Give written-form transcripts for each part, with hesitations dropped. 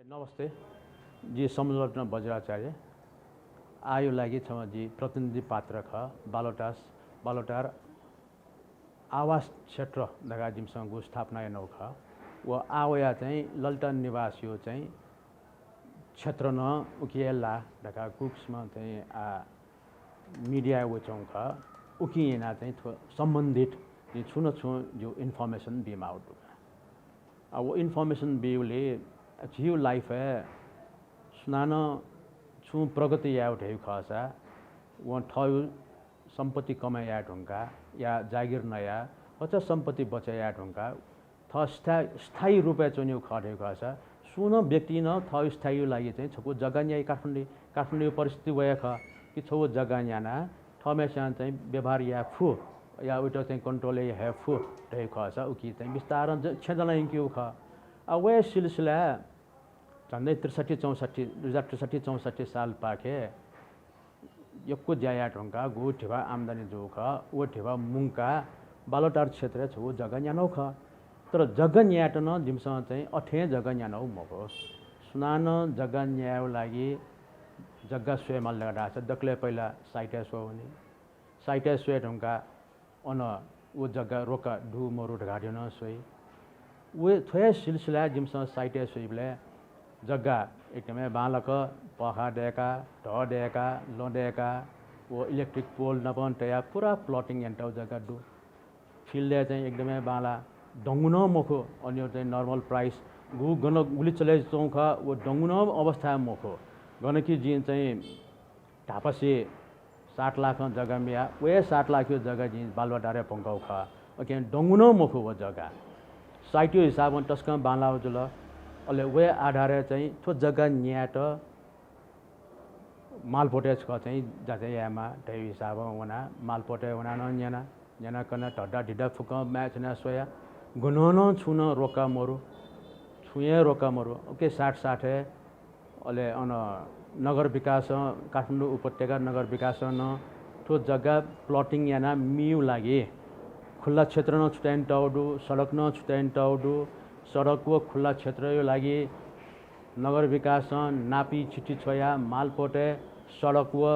नमस्ते जी समलोचना बज्राचार्य आयो लागि छ जी प्रतिनिधि पात्र ख बालोटार आवास क्षेत्र दगा जिमसँग स्थापना नौ ख व आवया चाहिँ लल्टन निवासियो चाहिँ क्षेत्र न उकिएला दगा कुक्समा चाहिँ मिडिया वचौं ख उकिएना चाहिँ सम्बन्धित छुन जो इन्फर्मेसन बीमा आउट वो इन्फर्मेसन बीले जियो लाइफ है सुनाना छु प्रगति या उठे खासा वो ठयु संपत्ति कमाई या ढुंगा या जागिर नया अच संपत्ति बचे या ढुंगा थ स्थायी रूपे चुन्यु खडे खासा सुन व्यक्ति न थ स्थायी लागि चाहिँ छको जग्गा न्याय काठमाडौँ परिस्थिति वया ख कि छो जग्गा न्याना थमेसा चाहिँ व्यवहार या फु या उटा चाहिँ कन्ट्रोल या है फु ढे खासा उकी चाहिँ विस्तार छेदला इंक्यु ख अवे सिलसिला झन्डै 2063 साल पाखे यक्को ज्याया ढुङ्गा गो ठेवा आम्दानी जो ख वो ठेवा मुङका बालोटार क्षेत्र छो जग्गा न्यानौ ख तर जग्गा न्याट न जिमसँग चाहिँ अठे जग्गा न्यानौ मको सुनान जग्गा न्यायो लागि जग्गा स्वयमा लगा छ दक्ले पहिला साइटे सो हुने साइटे स्वे ढुङ्गा अन वो जग्गा रोका डु मरु ढगाड्यो न सोई वो थोय सिलसिला जिमसँग साइटे सोइबले जग्गा एकदमै बालक पखा डेका ढ डेका लो डेका वो इलेक्ट्रिक पोल नपन तया पुरा प्लटिङ एन्टाउ जग्गा डु फिल्डले चाहिँ एकदमै बाला डङ्गुन मखो अन्य चाहिँ नर्मल प्राइस गु गन गुली चले चौखा वो डङ्गुन अवस्था मखो गनकी जिन चाहिँ ढापसे 60 लाख जग्गा मिया वे 60 लाख यो जग्गा जिन बालवाटारे पंगाउ खा ओके डङ्गुन मखो वो जग्गा साइटो हिसाबमा टस्क बालाउ जुल अले वे आधारे चाहिँ थो जग्गा न्याट मालपोटेज ख चाहिँ जाते यामा दै हिसाब वना मालपोटे वना न न्याना कना टड्डा ढिडा फुक म्याच न सोया गुनन छुन रोका मरु छुए रोका मरु ओके 60 अले अन नगर विकास काठमाडौँ उपत्यका नगर विकास न थो जग्गा प्लटिङ याना मिउ लागि खुल्ला क्षेत्र न छुटाइन टाउडु सडक न छुटाइन टाउडु सडक व खुल्ला क्षेत्र यो लागि नगर विकास नापी छिटी छोया मालपोटे सडक व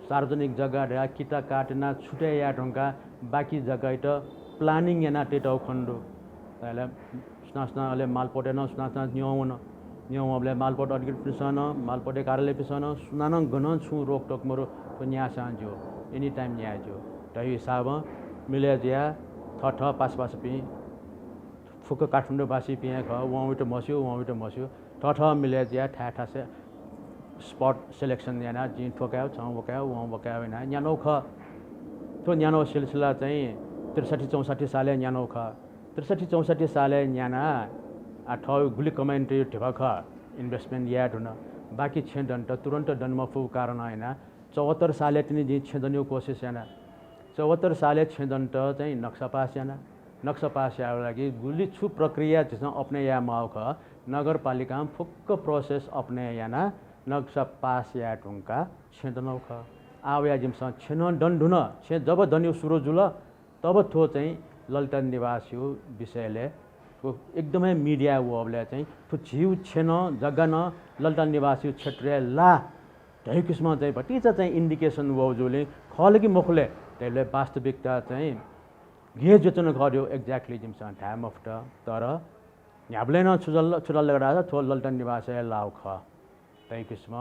सार्वजनिक जग्गा ढा किता काटना छुटे या ढुङ्गा बाँकी जग्गा त प्लानिङ याना टेटाउ खण्डु तले स्नास्ना अले मालपोटे न स्नास्ना न्यौ अबले मालपोटे अडिट पिसन मालपोटे कार्यालय पिसन सुनान गन छु रोकटोक मरो तो न्यासा जो एनी टाइम न्या जो त हिसाब मिले ज्या ठ पास पि फुक काठमाडौँ बासी पिया ख वहाँ मस्यो ठ मिले ज्या ठा से स्पट सिलेक्सन याना जी ठोकायो छ वकायो वहाँ वकायो हैन न्यानो ख तो न्यानो सिलसिला चाहिँ 63-64 साले न्यानो ख 63-64 साले न्याना ठ गुली कमेन्ट्री ठेवा ख इन्भेस्टमेन्ट याड हुन बाँकी छेदन त तुरन्त दन्मफु कारण हैन 74 साले तिनी जी छेदन्यो कोसिस याना 74 साले छेदन त चाहिँ नक्सा पास याना नक्सा पास या लागि गुली छु प्रक्रिया जिसमा अपने या माउ ख नगरपालिका फुक्क प्रोसेस अपने याना नक्सा पास या ढुङ्का छेदनौ ख आवया जिमसँग छेन दण्डुन छे जब दन्यु सुरु जुल तब थो चाहिँ लल्टन निवासियो विषयले एकदमै मिडिया वबले चाहिँ थु झिउ छेन जग्गा न लल्टन निवासियो क्षेत्र ला धै किसिम चाहिँ भटिचा चाहिँ इन्डिकेसन वजुले खलकी मुखले त्यसले वास्तविकता चाहिँ गे जोचन गर्यो एक्ज्याक्टली जिमसँग टाइम अफ तर ह्याब्ले न छुडल लगडा थो लल्टन निवासी लाउ ख तै किसिम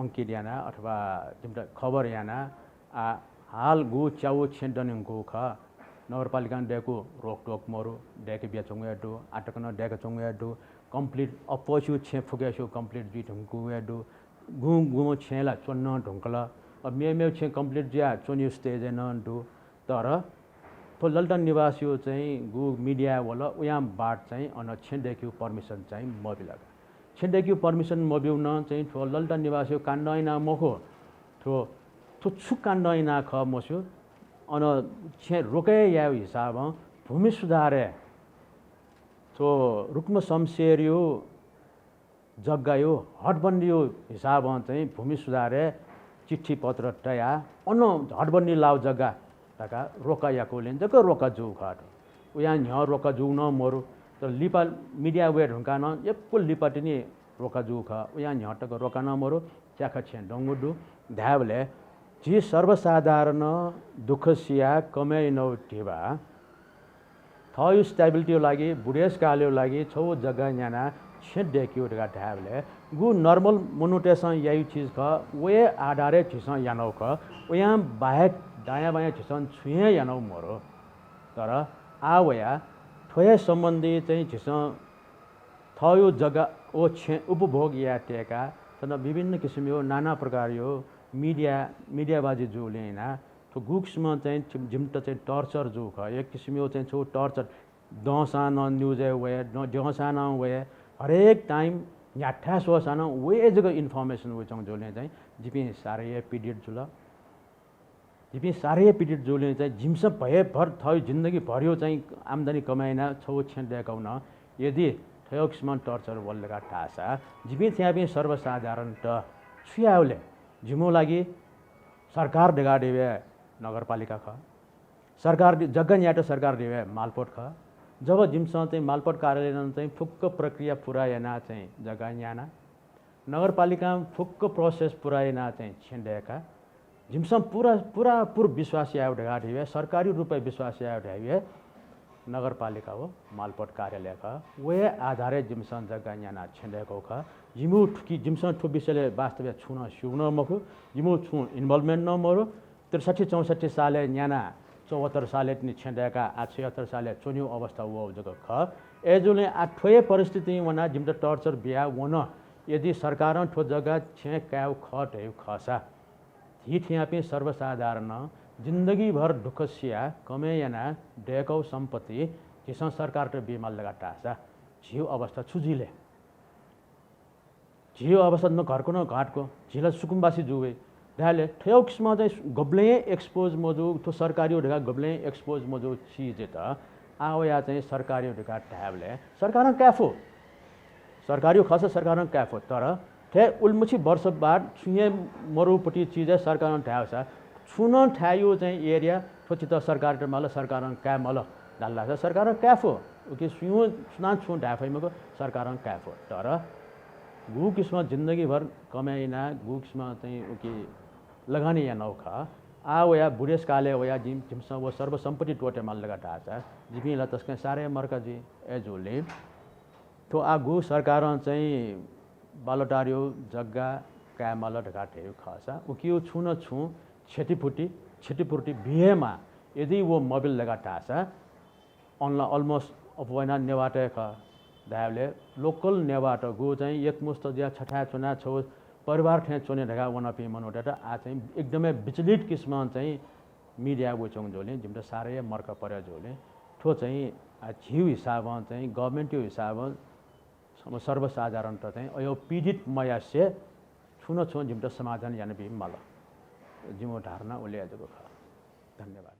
अंकित याना अथवा जिमटा खबर याना हाल गु च्याउ छेदन गु ख नगरपालिका डेको रोकटोक मरु डेके बियाचोंगे दु आटकन डेके चोंगे दु कम्प्लिट अपोछु छे फुगेसु कम्प्लिट जी ढुंगु दु गु छेला चोन्न ढुंकला अब मे छे कम्प्लिट ज्या चोन्यु स्टेज न दु तर तो लल्टन निवासियो चाहिँ गु मिडिया वाला उयाम बाट चाहिँ अन छेडेक्यु पर्मिसन चाहिँ मोबिल छेडेक्यु पर्मिसन मोबिउ न चाहिँ थो लल्टन निवासियो काण्डैना मखो थो छु काण्डैना ख मस्यो अन छे रोके या हिसाब भूमि सुधारे तो रुक्म शमशेरियो जग्गायो हटबन्दियो हिसाब चाहिँ भूमि सुधारे चिट्ठी पत्र तया अन हटबन्दी लाउ जग्गा तका रोका याको लेन जक रोका जु घाट उया न्य रोका जु न मरु तर लिपा मीडिया वेट हुनका न एप्पल लिपाटिनी रोका जू ख उया न्हटक रोका न मरो च्याख छे डंगुडु ध्यावले जी सर्वसाधारण दुःख सिया कमे नौ टिबा थयो स्टेबिलिटी लागि बुढेस काल्यो लागि छौ जग्गा याना छेड देखियो ढगा ढाबले गु नर्मल मोनुटेसन यही चीज ख वे आधारे छिस यानौ ख उया बाहेक दायाँ बायाँ छिसन छुए यानौ मरो तर आवया ठोय सम्बन्धी चाहिँ छिस थयो जग्गा ओ छे उपभोग या टेका तन विभिन्न किसिमको नाना प्रकार यो मिडियाबाजी जुले हैन तो गुक्समा चाहिँ जिम्ट चाहिँ टर्चर जु ख एक किसिमको चाहिँ छौ torture Dasan news way Dasan way हरेक टाइम याठा सोसान वे जगह इन्फर्मेसन वे चंग जोले चाहिँ जिपि सारे पीडित जुल जिपि सारे पीडित जोले चाहिँ जिम्स भए भर थयो जिन्दगी भर्यो चाहिँ आम्दानी कमाइना छौ छेन देखाउन यदि थयोक्समा टर्चर वल्लगा टासा जिपि त्यहाँ पनि सर्वसाधारण त छुयाउले जिमो लागि सरकार डेगा देवे नगरपालिका ख सरकार जग्गा न्याटो सरकार देवे मालपोट ख जब जिमसँग चाहिँ मालपोट कार्यालय चाहिँ फुक्क प्रक्रिया पुराएना चाहिँ जग्गा न्याना नगरपालिका फुक्क प्रोसेस पुराएना चाहिँ छेन्डेका जिमसँग पुरा विश्वास आयो ढगा देवे सरकारी रूपे विश्वास आयो ढाइवे नगरपालिका हो मालपोट कार्यालय का वे आधारे जिमसँग जग्गा न्याना छेन्डेको ख जिमु ठुकी जिमसँग ठु विषयले वास्तव छुन सिउन मखु जिमु छु इन्भल्भमेन्ट न मरो 63-64 साले न्याना 74 साले छेन्डेका 76 साले चुन्यु अवस्था वो जगह ख एजुले ठोए परिस्थिति वना जिम टर्चर बिया वन यदि सरकार ठो जगह छे काउ खट है खसा थी थिया पे सर्वसाधारण जिंदगी भर दुखसिया कमे याना डेकौ सम्पत्ति जिस सरकार तो बीमा लगा टासा झिउ अवस्था छुजिले झिउ अवस्था न घरको न घाटको झिला सुकुम्बासी जुवे ढाले ठेउक्समा चाहिँ गब्ले एक्सपोज मजु तो सरकारी ढगा गब्ले एक्सपोज मजु चीज त आवया चाहिँ सरकारी ढगा ढाबले सरकार क्याफो सरकारी खस सरकार क्याफो तर ठे उल्मुची वर्ष बाद छुए मरुपट्टि चीज सरकार ढाउसा छुन ठायो चाहिँ एरिया ठोचित सरकार मल सरकार क्या मल डाल्ला छ सरकार क्याफो ओके सुयो सुना छु ढाफैमाको सरकार क्याफो तर गु किस्म जिन्दगी भर कमाइना गु किस्म चाहिँ ओके लगानी या नौखा आ वया बुढेस काले वया जिमसा वो सर्वसम्पत्ति टोटे माल लगा ढाचा जिमीला तस्के सारे मर्का जी एजुले तो आ गु सरकार चाहिँ बालोटारियो जग्गा क्या माल ढगाटे खासा उकियो छुन छु क्षतिपूर्ति बिहेमा यदि वो मोबिल लगा ढाचा अनला अलमोस्ट अपवैना नेवाटे खा दायले लोकल नेवाट गो चाहिँ एकमुस्त ज्या छठा चुना छौ परिवार ठे चुने ढगा वनपी मनोटा आ चाहिँ एकदमै विचलित किस्म चाहिँ मिडिया बुचोङ जोले जिम्टा सारे मर्क पर्या जोले ठो चाहिँ झिउ हिसाब चाहिँ गभर्नमेन्टको हिसाब सर्वसाधारण त चाहिँ अयो पीडित मयास्य छुन छु जिम्टा समाधान याने बि मल जिमो धारणा ओले आजको ख धन्यवाद।